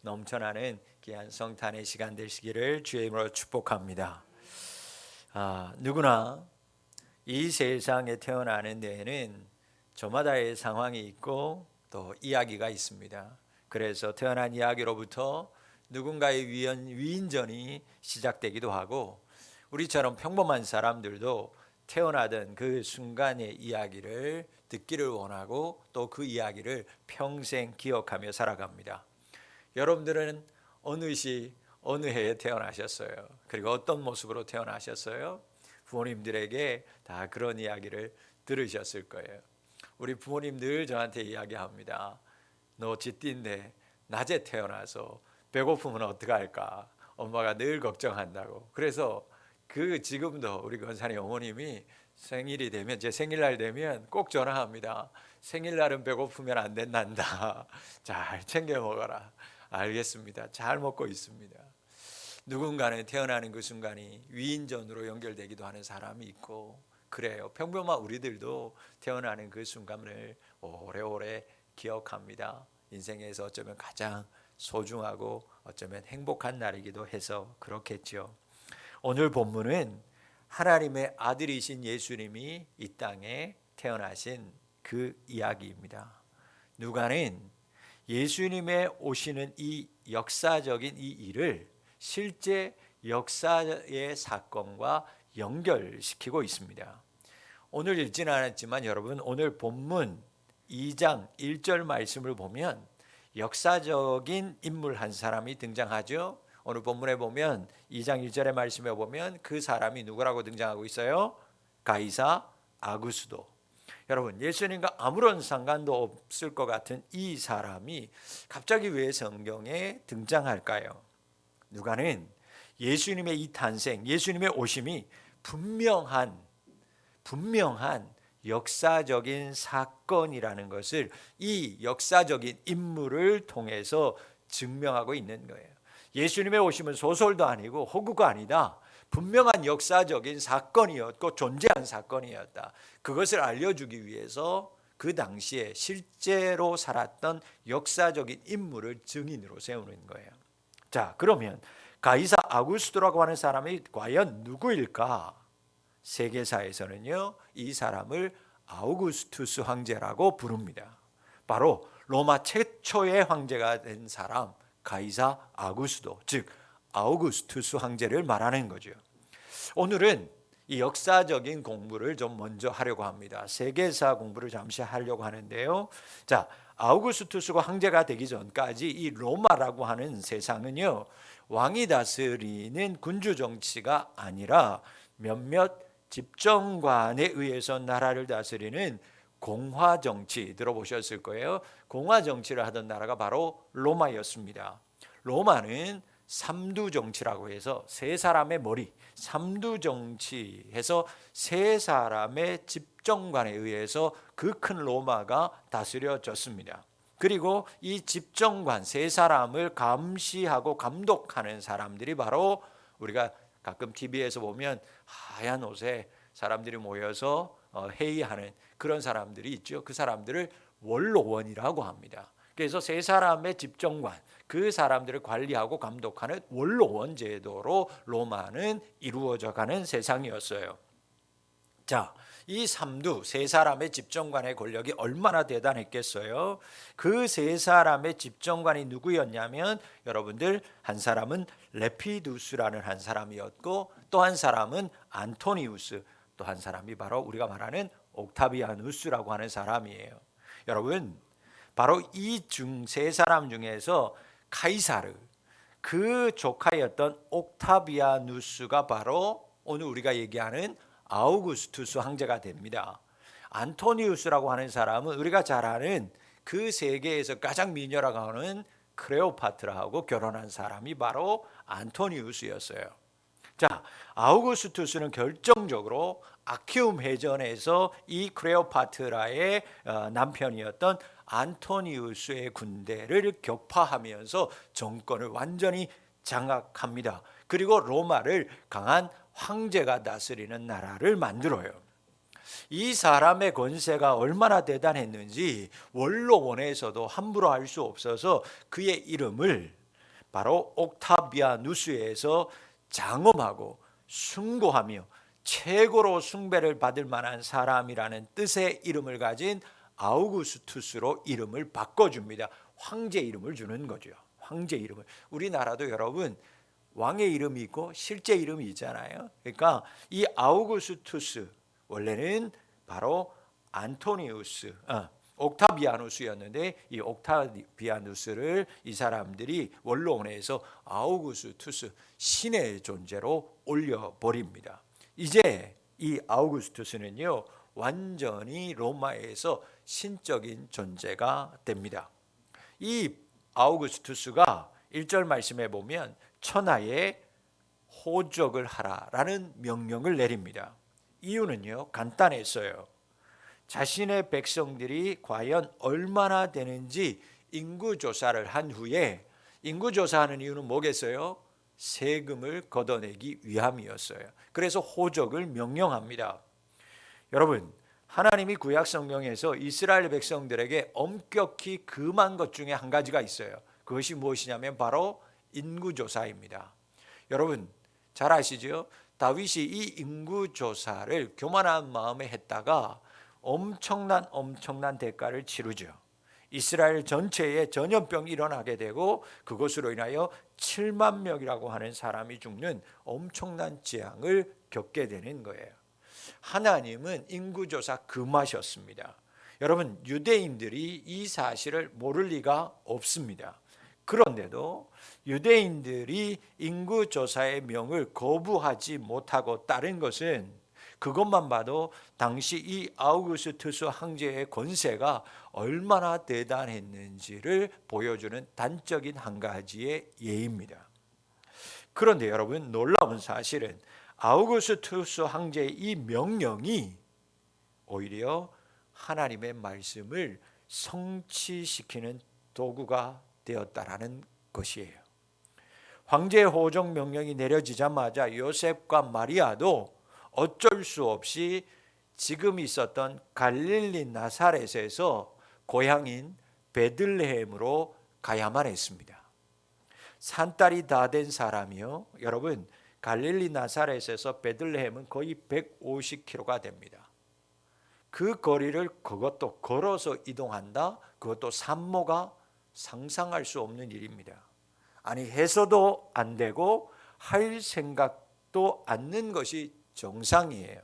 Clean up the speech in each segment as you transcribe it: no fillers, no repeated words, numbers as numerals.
넘쳐나는 귀한 성탄의 시간 되시기를 주의 이름으로 축복합니다. 누구나 이 세상에 태어나는 데에는 저마다의 상황이 있고 또 이야기가 있습니다. 그래서 태어난 이야기로부터 누군가의 위인전이 시작되기도 하고, 우리처럼 평범한 사람들도 태어나던 그 순간의 이야기를 듣기를 원하고 또 그 이야기를 평생 기억하며 살아갑니다. 여러분들은 어느 시 어느 해에 태어나셨어요? 그리고 어떤 모습으로 태어나셨어요? 부모님들에게 다 그런 이야기를 들으셨을 거예요. 우리 부모님 늘 저한테 이야기합니다. 너 쥐띠인데 낮에 태어나서 배고프면 어떡할까? 엄마가 늘 걱정한다고. 그래서 지금도 우리 권사님 어머님이 생일이 되면, 제 생일날 되면 꼭 전화합니다. 생일날은 배고프면 안 된단다. 잘 챙겨 먹어라. 알겠습니다. 잘 먹고 있습니다. 누군가는 태어나는 그 순간이 위인전으로 연결되기도 하는 사람이 있고, 그래요. 평범한 우리들도 태어나는 그 순간을 오래오래 기억합니다. 인생에서 어쩌면 가장 소중하고 어쩌면 행복한 날이기도 해서 그렇겠죠. 오늘 본문은 하나님의 아들이신 예수님이 이 땅에 태어나신 그 이야기입니다. 누가는 예수님의 오시는 이 역사적인 이 일을 실제 역사의 사건과 연결시키고 있습니다. 오늘 읽지는 않았지만 여러분, 오늘 본문 2장 1절 말씀을 보면 역사적인 인물 한 사람이 등장하죠. 오늘 본문에 보면 2장 1절의 말씀에 보면 그 사람이 누구라고 등장하고 있어요? 가이사 아구스도. 여러분, 예수님과 아무런 상관도 없을 것 같은 이 사람이 갑자기 왜 성경에 등장할까요? 누가는 예수님의 이 탄생, 예수님의 오심이 분명한 역사적인 사건이라는 것을 이 역사적인 인물을 통해서 증명하고 있는 거예요. 예수님의 오심은 소설도 아니고 호구가 아니다. 분명한 역사적인 사건이었고 존재한 사건이었다. 그것을 알려주기 위해서 그 당시에 실제로 살았던 역사적인 인물을 증인으로 세우는 거예요. 자, 그러면 가이사 아구스토라고 하는 사람이 과연 누구일까? 세계사에서는요, 이 사람을 아우구스투스 황제라고 부릅니다. 바로 로마 최초의 황제가 된 사람, 가이사 아구스도, 즉 아우구스투스 황제를 말하는 거죠. 오늘은 이 역사적인 공부를 좀 먼저 하려고 합니다. 세계사 공부를 잠시 하려고 하는데요. 자, 아우구스투스가 황제가 되기 전까지 이 로마라고 하는 세상은요, 왕이 다스리는 군주 정치가 아니라 몇몇 집정관에 의해서 나라를 다스리는 공화 정치, 들어보셨을 거예요. 공화 정치를 하던 나라가 바로 로마였습니다. 로마는 삼두 정치라고 해서 세 사람의 머리, 삼두 정치해서 세 사람의 집정관에 의해서 그 큰 로마가 다스려졌습니다. 그리고 이 집정관 세 사람을 감시하고 감독하는 사람들이 바로 우리가 가끔 TV에서 보면 하얀 옷에 사람들이 모여서 회의하는 그런 사람들이 있죠. 그 사람들을 원로원이라고 합니다. 그래서 세 사람의 집정관, 그 사람들을 관리하고 감독하는 원로원 제도로 로마는 이루어져 가는 세상이었어요. 자, 이 삼두 세 사람의 집정관의 권력이 얼마나 대단했겠어요? 그 세 사람의 집정관이 누구였냐면, 여러분들, 한 사람은 레피두스라는 한 사람이었고, 또 한 사람은 안토니우스, 또 한 사람이 바로 우리가 말하는 옥타비아누스라고 하는 사람이에요. 여러분, 바로 이 세 사람 중에서 카이사르, 그 조카였던 옥타비아누스가 바로 오늘 우리가 얘기하는 아우구스투스 황제가 됩니다. 안토니우스라고 하는 사람은 우리가 잘 아는 그 세계에서 가장 미녀라고 하는 클레오파트라하고 결혼한 사람이 바로 안토니우스였어요. 자, 아우구스투스는 결정적으로 아키움 해전에서 이 클레오파트라의 남편이었던 안토니우스의 군대를 격파하면서 정권을 완전히 장악합니다. 그리고 로마를 강한 황제가 다스리는 나라를 만들어요. 이 사람의 권세가 얼마나 대단했는지 원로원에서도 함부로 할 수 없어서 그의 이름을 바로 옥타비아누스에서 장엄하고 숭고하며 최고로 숭배를 받을 만한 사람이라는 뜻의 이름을 가진 아우구스투스로 이름을 바꿔줍니다. 황제 이름을 주는 거죠. 황제 이름을. 우리나라도 여러분 왕의 이름이 있고 실제 이름이 있잖아요. 그러니까 이 아우구스투스 원래는 바로 안토니우스, 옥타비아누스였는데 이 옥타비아누스를 이 사람들이 원로원에서 아우구스투스 신의 존재로 올려버립니다. 이제 이 아우구스투스는요 완전히 로마에서 신적인 존재가 됩니다. 이 아우구스투스가 1절 말씀에 보면 천하에 호적을 하라라는 명령을 내립니다. 이유는요 간단했어요. 자신의 백성들이 과연 얼마나 되는지 인구조사를 한 후에, 인구조사하는 이유는 뭐겠어요? 세금을 걷어내기 위함이었어요. 그래서 호적을 명령합니다. 여러분, 하나님이 구약 성경에서 이스라엘 백성들에게 엄격히 금한 것 중에 한 가지가 있어요. 그것이 무엇이냐면 바로 인구조사입니다. 여러분 잘 아시죠? 다윗이 이 인구조사를 교만한 마음에 했다가 엄청난 대가를 치르죠. 이스라엘 전체에 전염병이 일어나게 되고 그것으로 인하여 7만 명이라고 하는 사람이 죽는 엄청난 재앙을 겪게 되는 거예요. 하나님은 인구조사 금하셨습니다. 여러분 유대인들이 이 사실을 모를 리가 없습니다. 그런데도 유대인들이 인구조사의 명을 거부하지 못하고 따른 것은 그것만 봐도 당시 이 아우구스투스 황제의 권세가 얼마나 대단했는지를 보여주는 단적인 한 가지의 예입니다. 그런데 여러분 놀라운 사실은 아우구스투스 황제의 이 명령이 오히려 하나님의 말씀을 성취시키는 도구가 되었다라는 것이에요. 황제의 호적 명령이 내려지자마자 요셉과 마리아도 어쩔 수 없이 지금 있었던 갈릴리 나사렛에서 고향인 베들레헴으로 가야만 했습니다. 산딸이 다 된 사람이요. 여러분 갈릴리 나사렛에서 베들레헴은 거의 150km가 됩니다. 그 거리를 그것도 걸어서 이동한다? 그것도 산모가 상상할 수 없는 일입니다. 아니 해서도 안 되고 할 생각도 않는 것이 정상이에요.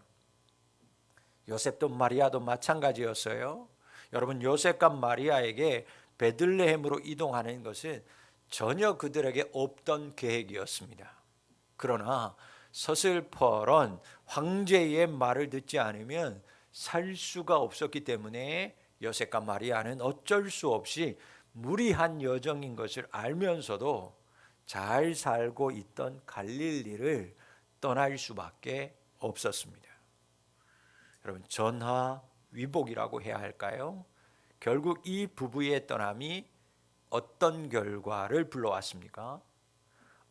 요셉도 마리아도 마찬가지였어요. 여러분 요셉과 마리아에게 베들레헴으로 이동하는 것은 전혀 그들에게 없던 계획이었습니다. 그러나 서슬퍼런 황제의 말을 듣지 않으면 살 수가 없었기 때문에 요셉과 마리아는 어쩔 수 없이 무리한 여정인 것을 알면서도 잘 살고 있던 갈릴리를 떠날 수밖에 없었습니다. 여러분 전화위복이라고 해야 할까요? 결국 이 부부의 떠남이 어떤 결과를 불러왔습니까?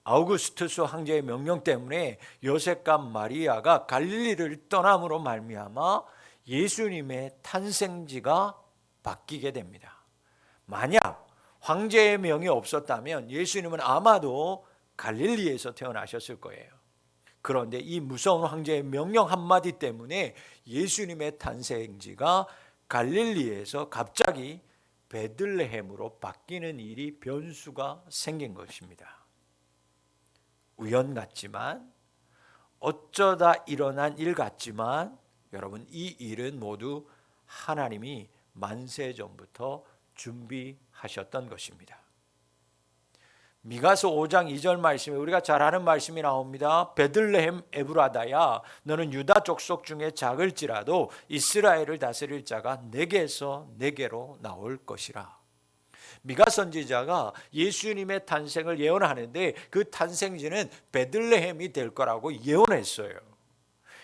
아우구스투스 황제의 명령 때문에 요셉과 마리아가 갈릴리를 떠남으로 말미암아 예수님의 탄생지가 바뀌게 됩니다. 만약 황제의 명이 없었다면 예수님은 아마도 갈릴리에서 태어나셨을 거예요. 그런데 이 무서운 황제의 명령 한마디 때문에 예수님의 탄생지가 갈릴리에서 갑자기 베들레헴으로 바뀌는 일이 변수가 생긴 것입니다. 우연 같지만 어쩌다 일어난 일 같지만 여러분 이 일은 모두 하나님이 만세 전부터 준비하셨던 것입니다. 미가서 5장 2절 말씀에 우리가 잘 아는 말씀이 나옵니다. 베들레헴 에브라다야 너는 유다 족속 중에 작을지라도 이스라엘을 다스릴 자가 내게서 내게로 나올 것이라. 미가 선지자가 예수님의 탄생을 예언하는데 그 탄생지는 베들레헴이 될 거라고 예언했어요.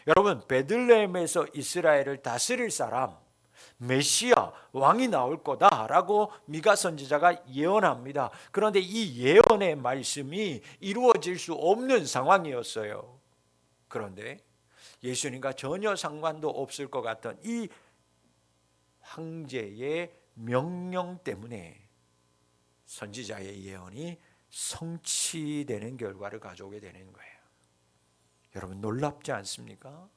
여러분 베들레헴에서 이스라엘을 다스릴 사람 메시아 왕이 나올 거다라고 미가 선지자가 예언합니다. 그런데 이 예언의 말씀이 이루어질 수 없는 상황이었어요. 그런데 예수님과 전혀 상관도 없을 것 같던 이 황제의 명령 때문에 선지자의 예언이 성취되는 결과를 가져오게 되는 거예요. 여러분 놀랍지 않습니까?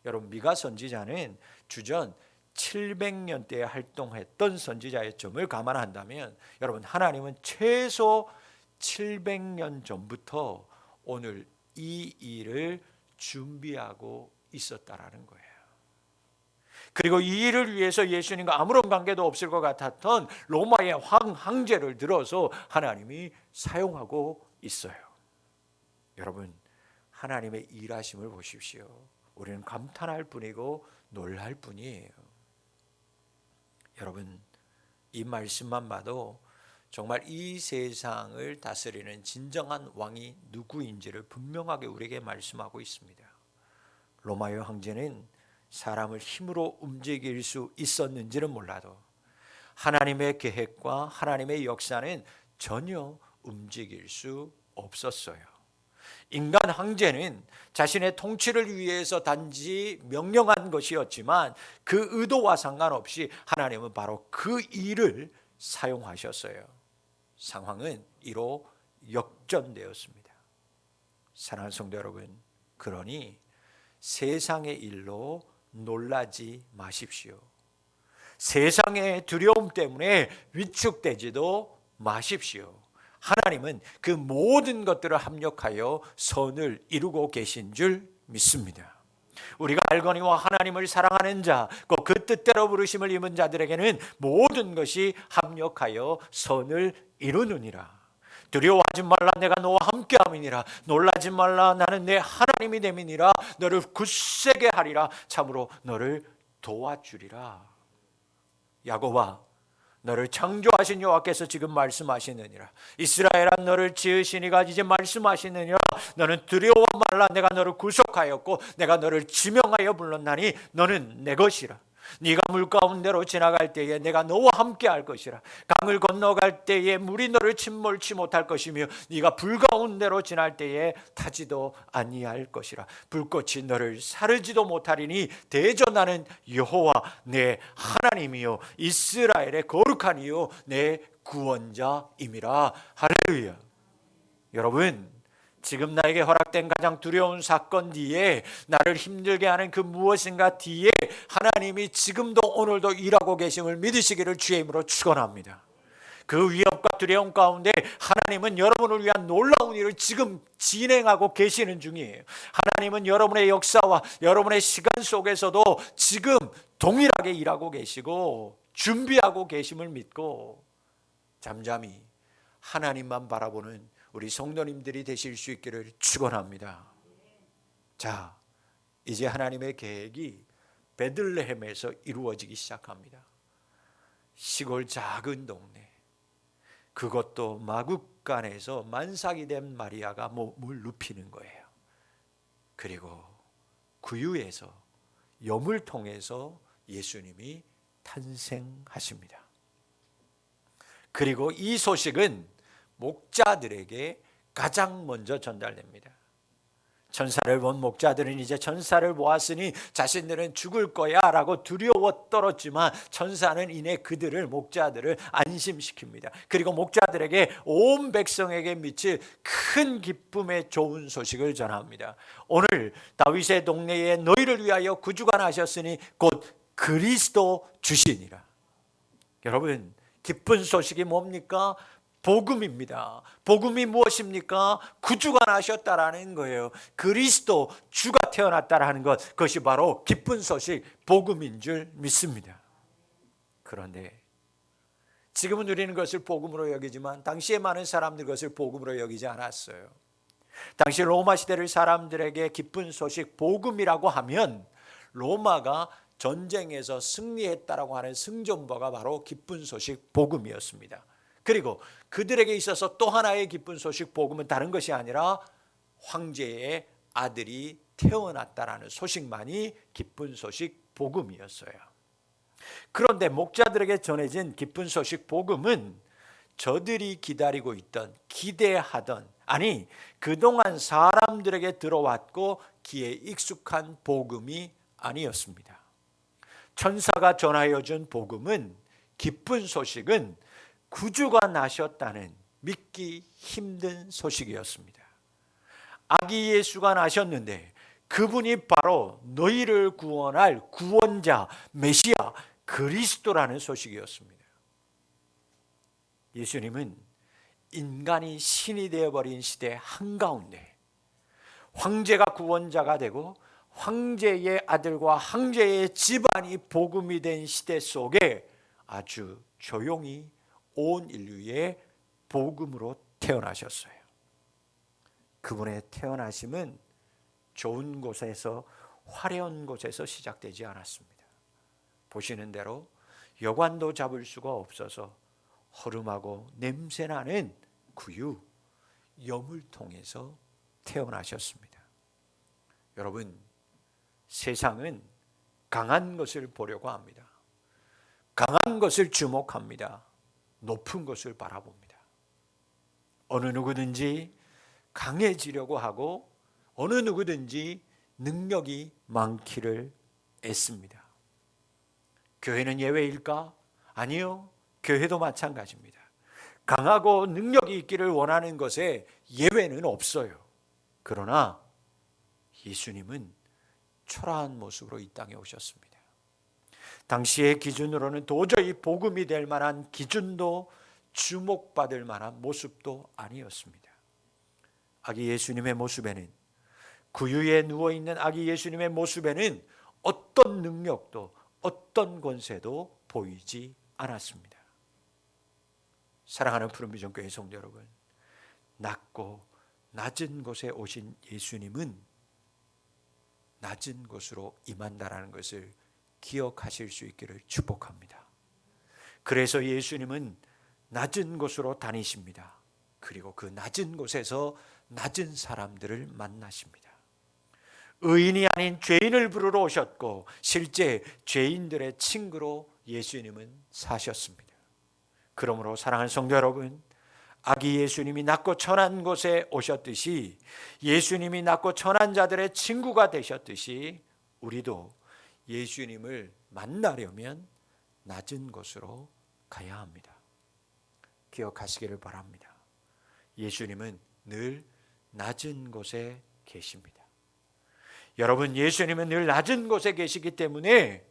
여러분 미가 선지자는 주전 700년대에 활동했던 선지자의 점을 감안한다면 여러분 하나님은 최소 700년 전부터 오늘 이 일을 준비하고 있었다라는 거예요. 그리고 이 일을 위해서 예수님과 아무런 관계도 없을 것 같았던 로마의 황제를 들어서 하나님이 사용하고 있어요. 여러분 하나님의 일하심을 보십시오. 우리는 감탄할 뿐이고 놀랄 뿐이에요. 여러분 이 말씀만 봐도 정말 이 세상을 다스리는 진정한 왕이 누구인지를 분명하게 우리에게 말씀하고 있습니다. 로마의 황제는 사람을 힘으로 움직일 수 있었는지는 몰라도 하나님의 계획과 하나님의 역사는 전혀 움직일 수 없었어요. 인간 황제는 자신의 통치를 위해서 단지 명령한 것이었지만 그 의도와 상관없이 하나님은 바로 그 일을 사용하셨어요. 상황은 이로 역전되었습니다. 사랑하는 성도 여러분, 그러니 세상의 일로 놀라지 마십시오. 세상의 두려움 때문에 위축되지도 마십시오. 하나님은 그 모든 것들을 합력하여 선을 이루고 계신 줄 믿습니다. 우리가 알거니와 하나님을 사랑하는 자, 그 뜻대로 부르심을 입은 자들에게는 모든 것이 합력하여 선을 이루느니라. 두려워하지 말라, 내가 너와 함께함이니라. 놀라지 말라, 나는 내 하나님이 됨이니라. 너를 굳세게 하리라. 참으로 너를 도와주리라. 야곱아, 너를 창조하신 여호와께서 지금 말씀하시느니라. 이스라엘아, 너를 지으신 이가 이제 말씀하시느니라. 너는 두려워 말라, 내가 너를 구속하였고 내가 너를 지명하여 불렀나니 너는 내 것이라. 네가 물 가운데로 지나갈 때에 내가 너와 함께 할 것이라. 강을 건너갈 때에 물이 너를 침몰치 못할 것이며 네가 불 가운데로 지날 때에 타지도 아니할 것이라. 불꽃이 너를 사르지도 못하리니 대전하는 여호와 내 하나님이요 이스라엘의 거룩한 이요 내 구원자임이라. 할렐루야. 여러분, 지금 나에게 허락된 가장 두려운 사건 뒤에, 나를 힘들게 하는 그 무엇인가 뒤에 하나님이 지금도 오늘도 일하고 계심을 믿으시기를 주의 이름으로 축원합니다. 그 위협과 두려움 가운데 하나님은 여러분을 위한 놀라운 일을 지금 진행하고 계시는 중이에요. 하나님은 여러분의 역사와 여러분의 시간 속에서도 지금 동일하게 일하고 계시고 준비하고 계심을 믿고 잠잠히 하나님만 바라보는 우리 성도님들이 되실 수 있기를 축원합니다. 자, 이제 하나님의 계획이 베들레헴에서 이루어지기 시작합니다. 시골 작은 동네, 그것도 마국간에서 만삭이 된 마리아가 몸을 눕히는 거예요. 그리고 구유에서 염을 통해서 예수님이 탄생하십니다. 그리고 이 소식은 목자들에게 가장 먼저 전달됩니다. 천사를 본 목자들은 이제 천사를 보았으니 자신들은 죽을 거야 라고 두려워 떨었지만 천사는 이내 그들을, 목자들을 안심시킵니다. 그리고 목자들에게 온 백성에게 미칠 큰 기쁨의 좋은 소식을 전합니다. 오늘 다윗의 동네에 너희를 위하여 구주가 나셨으니 곧 그리스도 주시니라. 여러분, 기쁜 소식이 뭡니까? 복음입니다. 복음이 무엇입니까? 구주가 나셨다라는 거예요. 그리스도 주가 태어났다라는 것, 그것이 바로 기쁜 소식, 복음인 줄 믿습니다. 그런데 지금은 우리는 그것을 복음으로 여기지만 당시에 많은 사람들이 그것을 복음으로 여기지 않았어요. 당시 로마 시대를 사람들에게 기쁜 소식, 복음이라고 하면 로마가 전쟁에서 승리했다라고 하는 승전보가 바로 기쁜 소식, 복음이었습니다. 그리고 그들에게 있어서 또 하나의 기쁜 소식, 복음은 다른 것이 아니라 황제의 아들이 태어났다라는 소식만이 기쁜 소식, 복음이었어요. 그런데 목자들에게 전해진 기쁜 소식, 복음은 저들이 기다리고 있던, 기대하던, 아니 그동안 사람들에게 들어왔고 귀에 익숙한 복음이 아니었습니다. 천사가 전하여 준 복음은, 기쁜 소식은 구주가 나셨다는 믿기 힘든 소식이었습니다. 아기 예수가 나셨는데 그분이 바로 너희를 구원할 구원자, 메시아, 그리스도라는 소식이었습니다. 예수님은 인간이 신이 되어버린 시대 한가운데 황제가 구원자가 되고 황제의 아들과 황제의 집안이 복음이 된 시대 속에 아주 조용히 온 인류의 복음으로 태어나셨어요. 그분의 태어나심은 좋은 곳에서, 화려한 곳에서 시작되지 않았습니다. 보시는 대로 여관도 잡을 수가 없어서 허름하고 냄새나는 구유, 여물통에서 태어나셨습니다. 여러분, 세상은 강한 것을 보려고 합니다. 강한 것을 주목합니다. 높은 것을 바라봅니다. 어느 누구든지 강해지려고 하고 어느 누구든지 능력이 많기를 애씁니다. 교회는 예외일까? 아니요. 교회도 마찬가지입니다. 강하고 능력이 있기를 원하는 것에 예외는 없어요. 그러나 예수님은 초라한 모습으로 이 땅에 오셨습니다. 당시의 기준으로는 도저히 복음이 될 만한 기준도 주목받을 만한 모습도 아니었습니다. 아기 예수님의 모습에는, 구유에 누워있는 아기 예수님의 모습에는 어떤 능력도 어떤 권세도 보이지 않았습니다. 사랑하는 푸른비전교회 성도 여러분, 낮고 낮은 곳에 오신 예수님은 낮은 곳으로 임한다라는 것을 기억하실 수 있기를 축복합니다. 그래서 예수님은 낮은 곳으로 다니십니다. 그리고 그 낮은 곳에서 낮은 사람들을 만나십니다. 의인이 아닌 죄인을 부르러 오셨고 실제 죄인들의 친구로 예수님은 사셨습니다. 그러므로 사랑하는 성도 여러분, 아기 예수님이 낮고 천한 곳에 오셨듯이, 예수님이 낮고 천한 자들의 친구가 되셨듯이 우리도 예수님을 만나려면 낮은 곳으로 가야 합니다. 기억하시기를 바랍니다. 예수님은 늘 낮은 곳에 계십니다. 여러분, 예수님은 늘 낮은 곳에 계시기 때문에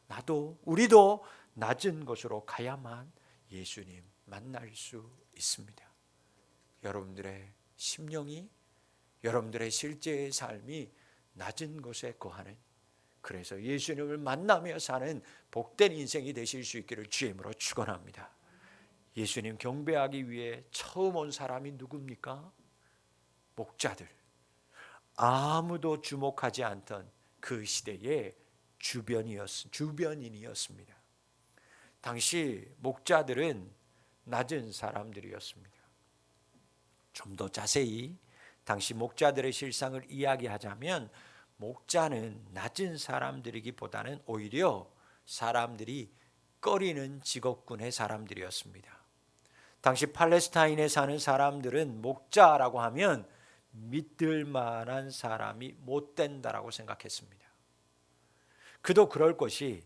나도 우리도 낮은 곳으로 가야만 예수님 만날 수 있습니다. 여러분들의 심령이, 여러분들의 실제의 삶이 낮은 곳에 거하는, 그래서 예수님을 만나며 사는 복된 인생이 되실 수 있기를 주의 이름으로 축원합니다. 예수님 경배하기 위해 처음 온 사람이 누굽니까? 목자들. 아무도 주목하지 않던 그 시대의 주변인이었습니다. 당시 목자들은 낮은 사람들이었습니다. 좀 더 자세히 당시 목자들의 실상을 이야기하자면, 목자는 낮은 사람들이기보다는 오히려 사람들이 꺼리는 직업군의 사람들이었습니다. 당시 팔레스타인에 사는 사람들은 목자라고 하면 믿을 만한 사람이 못 된다라고 생각했습니다. 그도 그럴 것이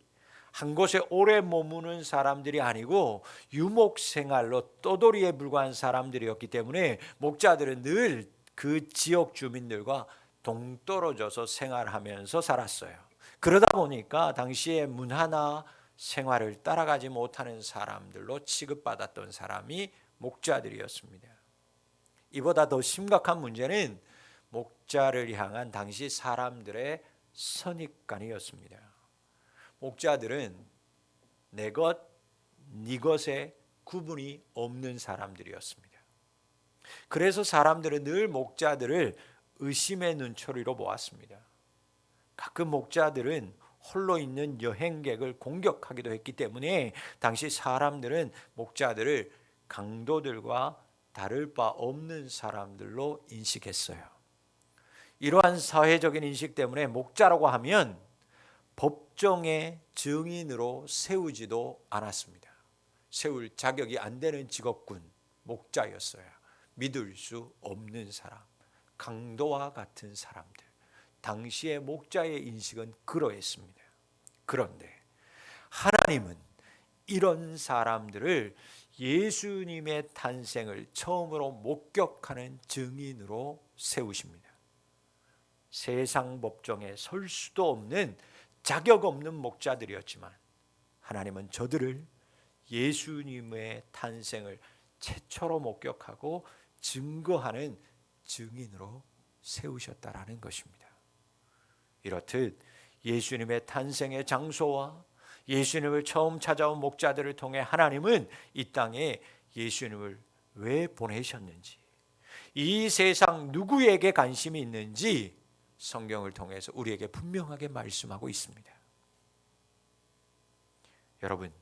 한 곳에 오래 머무는 사람들이 아니고 유목생활로 떠돌이에 불과한 사람들이었기 때문에 목자들은 늘 그 지역 주민들과 동떨어져서 생활하면서 살았어요. 그러다 보니까 당시의 문화나 생활을 따라가지 못하는 사람들로 취급받았던 사람이 목자들이었습니다. 이보다 더 심각한 문제는 목자를 향한 당시 사람들의 선입관이었습니다. 목자들은 내 것, 네 것에 구분이 없는 사람들이었습니다. 그래서 사람들은 늘 목자들을 의심의 눈초리로 보았습니다. 가끔 목자들은 홀로 있는 여행객을 공격하기도 했기 때문에 당시 사람들은 목자들을 강도들과 다를 바 없는 사람들로 인식했어요. 이러한 사회적인 인식 때문에 목자라고 하면 법정의 증인으로 세우지도 않았습니다. 세울 자격이 안 되는 직업군, 목자였어요. 믿을 수 없는 사람, 강도와 같은 사람들. 당시의 목자의 인식은 그러했습니다. 그런데 하나님은 이런 사람들을 예수님의 탄생을 처음으로 목격하는 증인으로 세우십니다. 세상 법정에 설 수도 없는 자격 없는 목자들이었지만 하나님은 저들을 예수님의 탄생을 최초로 목격하고 증거하는 증인으로 세우셨다라는 것입니다. 이렇듯 예수님의 탄생의 장소와 예수님을 처음 찾아온 목자들을 통해 하나님은 이 땅에 예수님을 왜 보내셨는지, 이 세상 누구에게 관심이 있는지 성경을 통해서 우리에게 분명하게 말씀하고 있습니다. 여러분,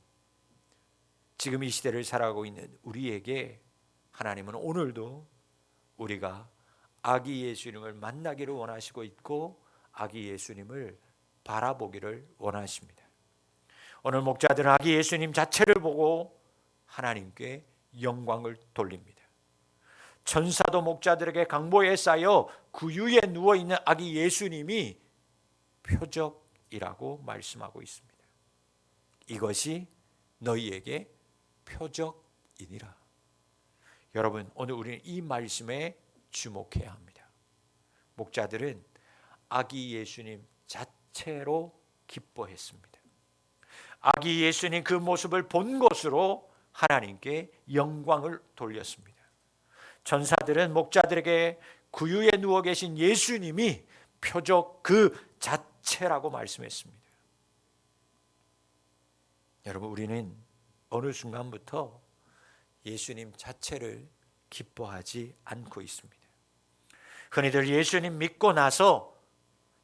지금 이 시대를 살아가고 있는 우리에게 하나님은 오늘도 우리가 아기 예수님을 만나기를 원하시고 있고 아기 예수님을 바라보기를 원하십니다. 오늘 목자들은 아기 예수님 자체를 보고 하나님께 영광을 돌립니다. 천사도 목자들에게 강보에 쌓여 구유에 누워있는 아기 예수님이 표적이라고 말씀하고 있습니다. 이것이 너희에게 표적이니라. 여러분, 오늘 우리는 이 말씀에 주목해야 합니다. 목자들은 아기 예수님 자체로 기뻐했습니다. 아기 예수님 그 모습을 본 것으로 하나님께 영광을 돌렸습니다. 천사들은 목자들에게 구유에 누워 계신 예수님이 표적 그 자체라고 말씀했습니다. 여러분, 우리는 어느 순간부터 예수님 자체를 기뻐하지 않고 있습니다. 흔히들 예수님 믿고 나서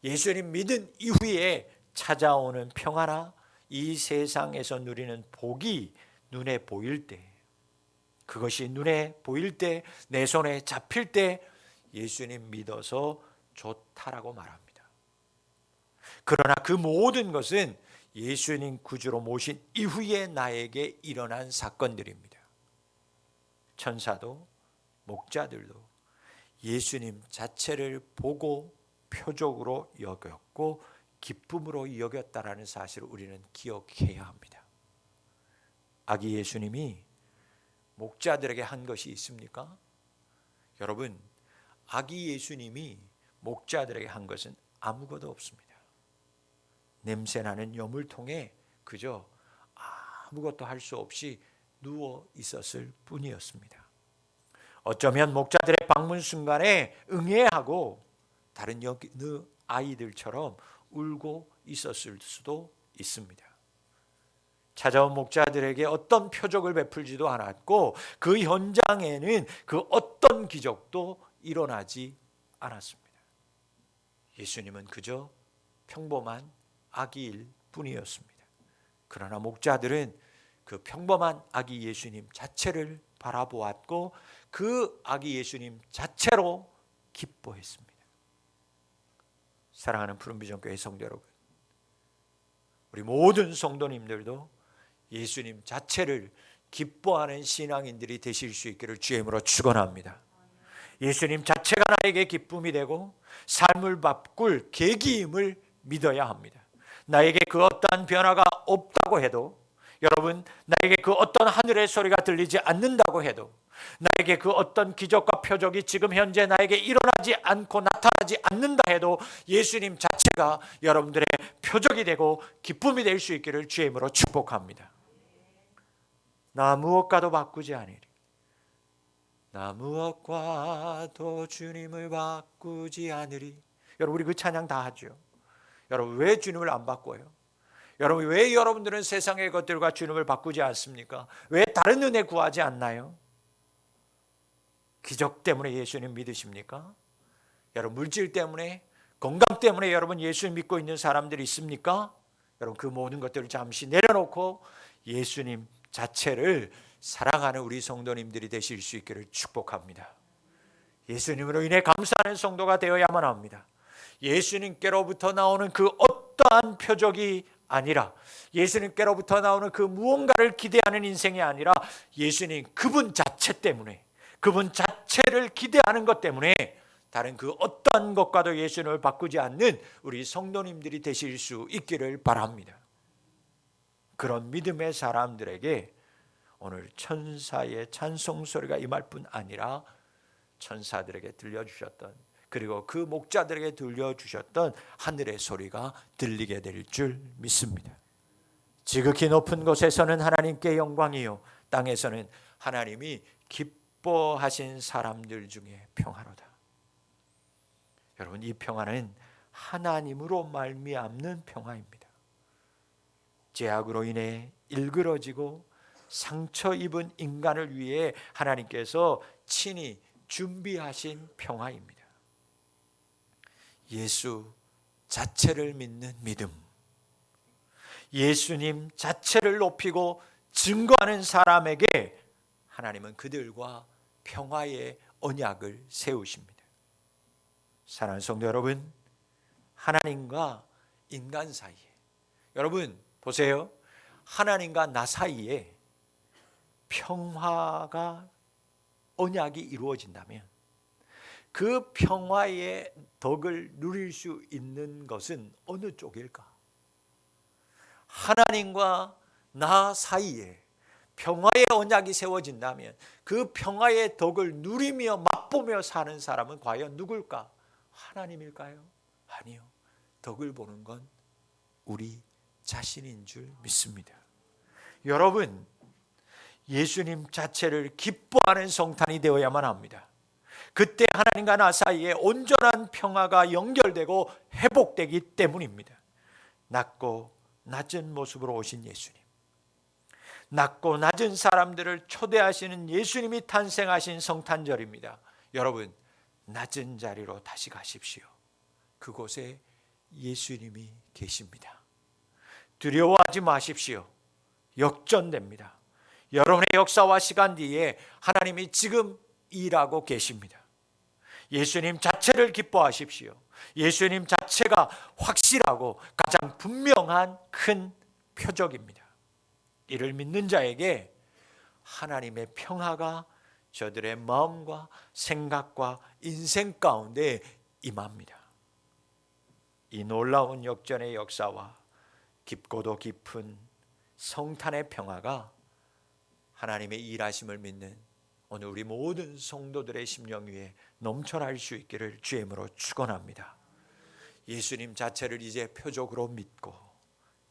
예수님 믿은 이후에 찾아오는 평화나 이 세상에서 누리는 복이 눈에 보일 때, 그것이 눈에 보일 때, 내 손에 잡힐 때 예수님 믿어서 좋다라고 말합니다. 그러나 그 모든 것은 예수님 구주로 모신 이후에 나에게 일어난 사건들입니다. 천사도 목자들도 예수님 자체를 보고 표적으로 여겼고 기쁨으로 여겼다라는 사실을 우리는 기억해야 합니다. 아기 예수님이 목자들에게 한 것이 있습니까? 여러분, 아기 예수님이 목자들에게 한 것은 아무것도 없습니다. 냄새나는 여물통에 그저 아무것도 할 수 없이 누워 있었을 뿐이었습니다. 어쩌면 목자들의 방문 순간에 응애하고 다른 여느 아이들처럼 울고 있었을 수도 있습니다. 찾아온 목자들에게 어떤 표적을 베풀지도 않았고 그 현장에는 그 어떤 기적도 일어나지 않았습니다. 예수님은 그저 평범한 아기일 뿐이었습니다. 그러나 목자들은 그 평범한 아기 예수님 자체를 바라보았고 그 아기 예수님 자체로 기뻐했습니다. 사랑하는 푸른비전교회 성도 여러분, 우리 모든 성도님들도 예수님 자체를 기뻐하는 신앙인들이 되실 수 있기를 주의 이름으로 축원합니다. 예수님 자체가 나에게 기쁨이 되고 삶을 바꿀 계기임을 믿어야 합니다. 나에게 그 어떠한 변화가 없다고 해도, 여러분, 나에게 그 어떤 하늘의 소리가 들리지 않는다고 해도, 나에게 그 어떤 기적과 표적이 지금 현재 나에게 일어나지 않고 나타나지 않는다 해도 예수님 자체가 여러분들의 표적이 되고 기쁨이 될 수 있기를 주의 이름으로 축복합니다. 나 무엇과도 바꾸지 않으리. 나 무엇과도 주님을 바꾸지 않으리. 여러분, 우리 그 찬양 다 하죠. 여러분, 왜 주님을 안 바꿔요? 여러분, 왜 여러분들은 세상의 것들과 주님을 바꾸지 않습니까? 왜 다른 은혜 구하지 않나요? 기적 때문에 예수님 믿으십니까? 여러분, 물질 때문에, 건강 때문에 여러분 예수 믿고 있는 사람들이 있습니까? 여러분, 그 모든 것들을 잠시 내려놓고 예수님 자체를 사랑하는 우리 성도님들이 되실 수 있기를 축복합니다. 예수님으로 인해 감사하는 성도가 되어야만 합니다. 예수님께로부터 나오는 그 어떠한 표적이 아니라, 예수님께로부터 나오는 그 무언가를 기대하는 인생이 아니라 예수님 그분 자체 때문에, 그분 자체를 기대하는 것 때문에 다른 그 어떠한 것과도 예수님을 바꾸지 않는 우리 성도님들이 되실 수 있기를 바랍니다. 그런 믿음의 사람들에게 오늘 천사의 찬송 소리가 임할 뿐 아니라 천사들에게 들려주셨던, 그리고 그 목자들에게 들려주셨던 하늘의 소리가 들리게 될 줄 믿습니다. 지극히 높은 곳에서는 하나님께 영광이요, 땅에서는 하나님이 기뻐하신 사람들 중에 평화로다. 여러분, 이 평화는 하나님으로 말미암는 평화입니다. 죄악으로 인해 일그러지고 상처 입은 인간을 위해 하나님께서 친히 준비하신 평화입니다. 예수 자체를 믿는 믿음, 예수님 자체를 높이고 증거하는 사람에게 하나님은 그들과 평화의 언약을 세우십니다. 사랑하는 성도 여러분, 하나님과 인간 사이에, 여러분 보세요, 하나님과 나 사이에 평화가 언약이 이루어진다면 그 평화의 덕을 누릴 수 있는 것은 어느 쪽일까? 하나님과 나 사이에 평화의 언약이 세워진다면 그 평화의 덕을 누리며 맛보며 사는 사람은 과연 누굴까? 하나님일까요? 아니요. 덕을 보는 건 우리 자신인 줄 믿습니다. 여러분, 예수님 자체를 기뻐하는 성탄이 되어야만 합니다. 그때 하나님과 나 사이에 온전한 평화가 연결되고 회복되기 때문입니다. 낮고 낮은 모습으로 오신 예수님, 낮고 낮은 사람들을 초대하시는 예수님이 탄생하신 성탄절입니다. 여러분, 낮은 자리로 다시 가십시오. 그곳에 예수님이 계십니다. 두려워하지 마십시오. 역전됩니다. 여러분의 역사와 시간 뒤에 하나님이 지금 일하고 계십니다. 예수님 자체를 기뻐하십시오. 예수님 자체가 확실하고 가장 분명한 큰 표적입니다. 이를 믿는 자에게 하나님의 평화가 저들의 마음과 생각과 인생 가운데 임합니다. 이 놀라운 역전의 역사와 깊고도 깊은 성탄의 평화가 하나님의 일하심을 믿는 오늘 우리 모든 성도들의 심령 위에 넘쳐날 수 있기를 주의 이름으로 축원합니다. 예수님 자체를 이제 표적으로 믿고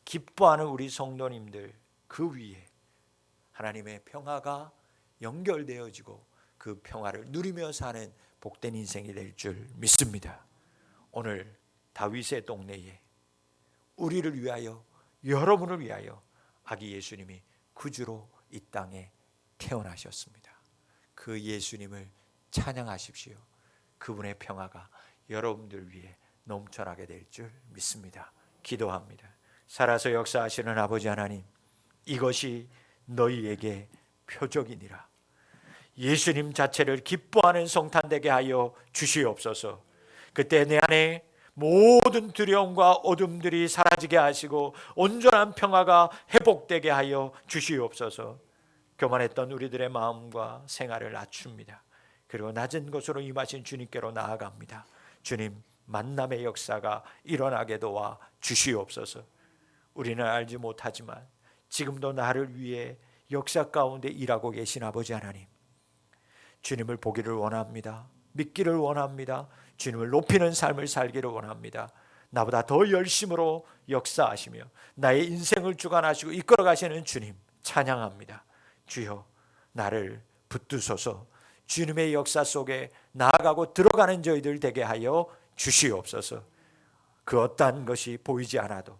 기뻐하는 우리 성도님들, 그 위에 하나님의 평화가 연결되어지고 그 평화를 누리며 사는 복된 인생이 될 줄 믿습니다. 오늘 다윗의 동네에 우리를 위하여, 여러분을 위하여 아기 예수님이 구주로 이 땅에 태어나셨습니다. 그 예수님을 찬양하십시오. 그분의 평화가 여러분들 위해 넘쳐나게 될 줄 믿습니다. 기도합니다. 살아서 역사하시는 아버지 하나님, 이것이 너희에게 표적이니라. 예수님 자체를 기뻐하는 성탄되게 하여 주시옵소서. 그때 내 안에 모든 두려움과 어둠들이 사라지게 하시고 온전한 평화가 회복되게 하여 주시옵소서. 교만했던 우리들의 마음과 생활을 낮춥니다. 그리고 낮은 곳으로 임하신 주님께로 나아갑니다. 주님, 만남의 역사가 일어나게 도와 주시옵소서. 우리는 알지 못하지만 지금도 나를 위해 역사 가운데 일하고 계신 아버지 하나님, 주님을 보기를 원합니다. 믿기를 원합니다. 주님을 높이는 삶을 살기를 원합니다. 나보다 더 열심으로 역사하시며 나의 인생을 주관하시고 이끌어 가시는 주님 찬양합니다. 주여, 나를 붙드소서. 주님의 역사 속에 나아가고 들어가는 저희들 되게 하여 주시옵소서. 그 어떠한 것이 보이지 않아도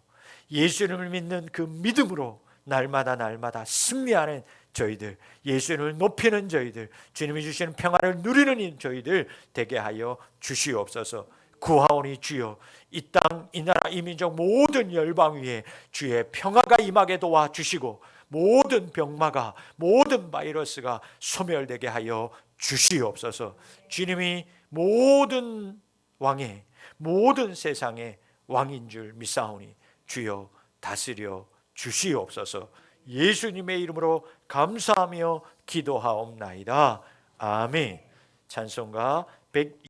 예수님을 믿는 그 믿음으로 날마다 승리하는 저희들, 예수님을 높이는 저희들, 주님이 주시는 평화를 누리는 저희들 되게 하여 주시옵소서. 구하오니 주여, 이 땅, 이 나라, 이 민족 모든 열방 위에 주의 평화가 임하게 도와주시고 모든 병마가, 모든 바이러스가 소멸되게 하여 주시옵소서. 주님이 모든 왕의, 모든 세상의 왕인 줄 믿사오니 주여 다스려 주시옵소서. 예수님의 이름으로 감사하며 기도하옵나이다. 아멘. 찬송가 100